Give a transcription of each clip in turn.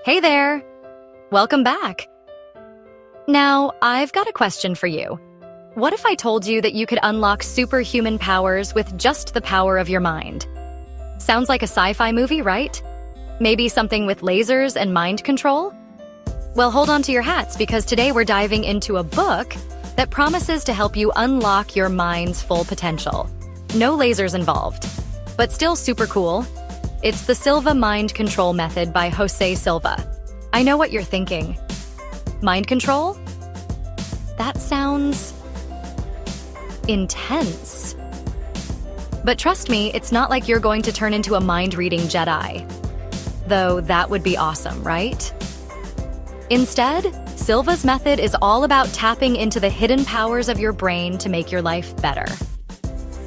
Hey there! Welcome back! Now, I've got a question for you. What if I told you that you could unlock superhuman powers with just the power of your mind? Sounds like a sci-fi movie, right? Maybe something with lasers and mind control? Well, hold on to your hats because today we're diving into a book that promises to help you unlock your mind's full potential. No lasers involved, but still super cool. It's the Silva Mind Control Method by Jose Silva. I know what you're thinking. Mind control? That sounds intense. But trust me, it's not like you're going to turn into a mind-reading Jedi. Though that would be awesome, right? Instead, Silva's method is all about tapping into the hidden powers of your brain to make your life better.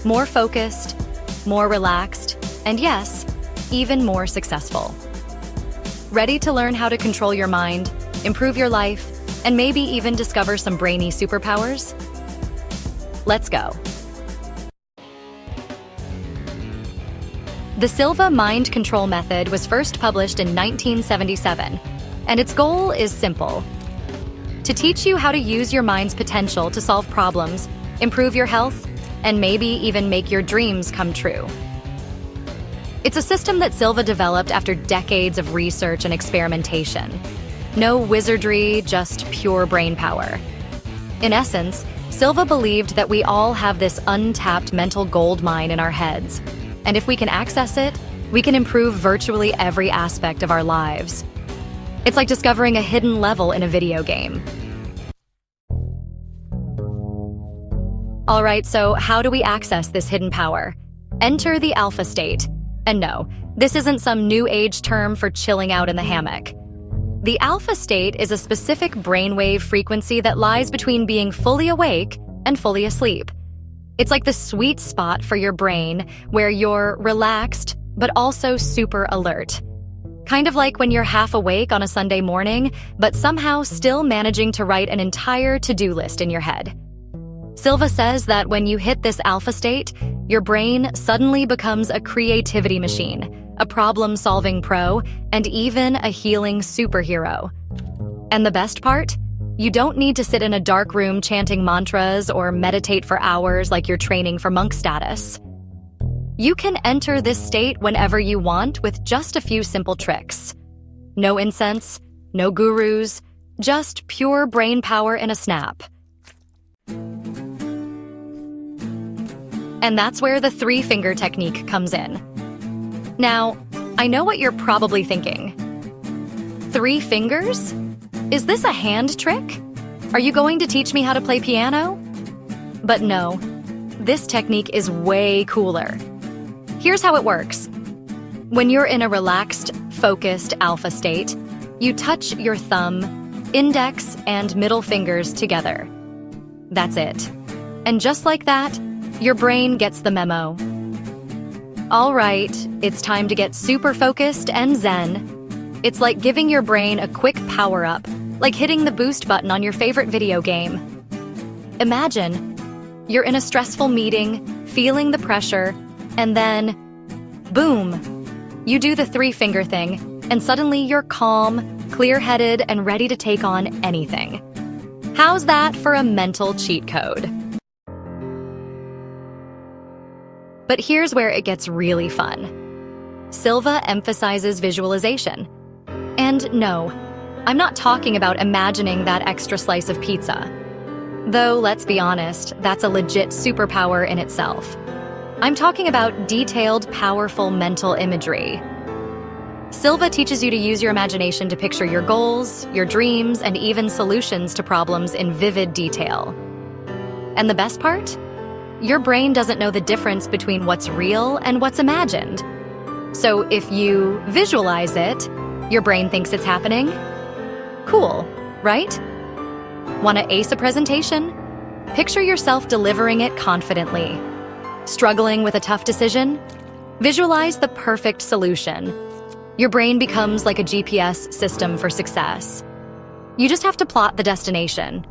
More focused, more relaxed, and yes, even more successful. Ready to learn how to control your mind, improve your life, and maybe even discover some brainy superpowers? Let's go. The Silva Mind Control Method was first published in 1977, and its goal is simple: to teach you how to use your mind's potential to solve problems, improve your health, and maybe even make your dreams come true. It's a system that Silva developed after decades of research and experimentation. No wizardry, just pure brain power. In essence, Silva believed that we all have this untapped mental gold mine in our heads, and if we can access it, we can improve virtually every aspect of our lives. It's like discovering a hidden level in a video game. All right, so how do we access this hidden power? Enter the alpha state. And no, this isn't some new age term for chilling out in the hammock. The alpha state is a specific brainwave frequency that lies between being fully awake and fully asleep. It's like the sweet spot for your brain where you're relaxed, but also super alert. Kind of like when you're half awake on a Sunday morning, but somehow still managing to write an entire to-do list in your head. Silva says that when you hit this alpha state, your brain suddenly becomes a creativity machine, a problem-solving pro, and even a healing superhero. And the best part? You don't need to sit in a dark room chanting mantras or meditate for hours like you're training for monk status. You can enter this state whenever you want with just a few simple tricks. No incense, no gurus, just pure brain power in a snap. And that's where the three-finger technique comes in. Now, I know what you're probably thinking. 3 fingers? Is this a hand trick? Are you going to teach me how to play piano? But no, this technique is way cooler. Here's how it works. When you're in a relaxed, focused alpha state, you touch your thumb, index, and middle fingers together. That's it. And just like that, your brain gets the memo. All right, it's time to get super focused and zen. It's like giving your brain a quick power-up, like hitting the boost button on your favorite video game. Imagine, you're in a stressful meeting, feeling the pressure, and then, boom, you do the 3-finger thing, and suddenly you're calm, clear-headed, and ready to take on anything. How's that for a mental cheat code? But here's where it gets really fun. Silva emphasizes visualization. And no, I'm not talking about imagining that extra slice of pizza. Though, let's be honest, that's a legit superpower in itself. I'm talking about detailed, powerful mental imagery. Silva teaches you to use your imagination to picture your goals, your dreams, and even solutions to problems in vivid detail. And the best part? Your brain doesn't know the difference between what's real and what's imagined. So if you visualize it, your brain thinks it's happening. Cool, right? Want to ace a presentation? Picture yourself delivering it confidently. Struggling with a tough decision? Visualize the perfect solution. Your brain becomes like a GPS system for success. You just have to plot the destination.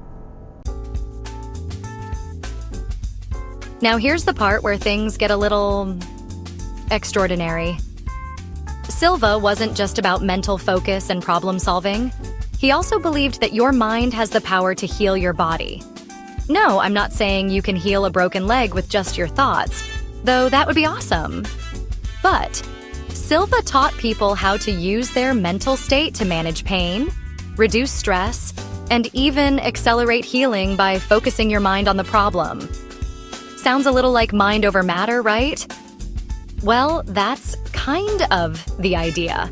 Now here's the part where things get a little extraordinary. Silva wasn't just about mental focus and problem solving. He also believed that your mind has the power to heal your body. No, I'm not saying you can heal a broken leg with just your thoughts, though that would be awesome. But Silva taught people how to use their mental state to manage pain, reduce stress, and even accelerate healing by focusing your mind on the problem. Sounds a little like mind over matter, right? Well, that's kind of the idea.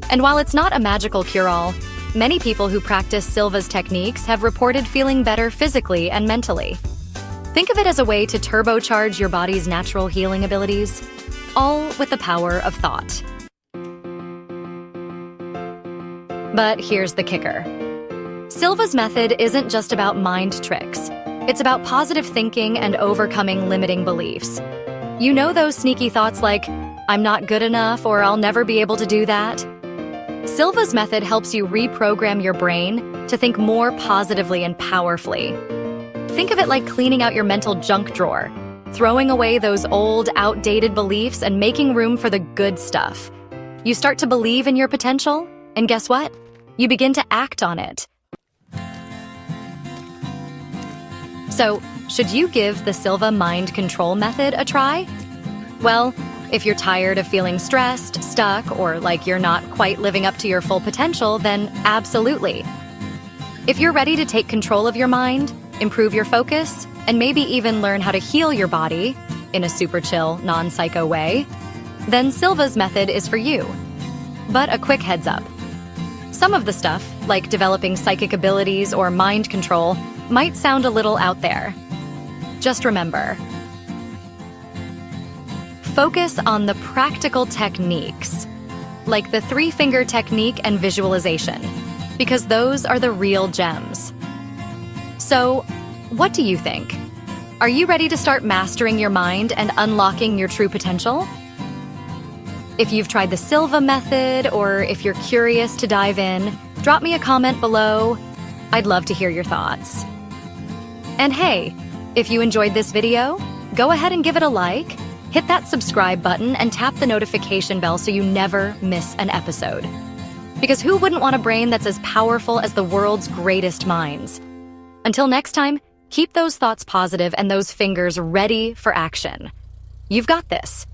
And while it's not a magical cure-all, many people who practice Silva's techniques have reported feeling better physically and mentally. Think of it as a way to turbocharge your body's natural healing abilities, all with the power of thought. But here's the kicker. Silva's method isn't just about mind tricks. It's about positive thinking and overcoming limiting beliefs. You know those sneaky thoughts like, I'm not good enough or I'll never be able to do that? Silva's method helps you reprogram your brain to think more positively and powerfully. Think of it like cleaning out your mental junk drawer, throwing away those old, outdated beliefs and making room for the good stuff. You start to believe in your potential, and guess what? You begin to act on it. So, should you give the Silva Mind Control Method a try? Well, if you're tired of feeling stressed, stuck, or like you're not quite living up to your full potential, then absolutely. If you're ready to take control of your mind, improve your focus, and maybe even learn how to heal your body in a super chill, non-psycho way, then Silva's method is for you. But a quick heads up. Some of the stuff, like developing psychic abilities or mind control, might sound a little out there. Just remember, focus on the practical techniques, like the three-finger technique and visualization, because those are the real gems. So, what do you think? Are you ready to start mastering your mind and unlocking your true potential? If you've tried the Silva method, or if you're curious to dive in, drop me a comment below. I'd love to hear your thoughts. And hey, if you enjoyed this video, go ahead and give it a like, hit that subscribe button, and tap the notification bell so you never miss an episode. Because who wouldn't want a brain that's as powerful as the world's greatest minds? Until next time, keep those thoughts positive and those fingers ready for action. You've got this.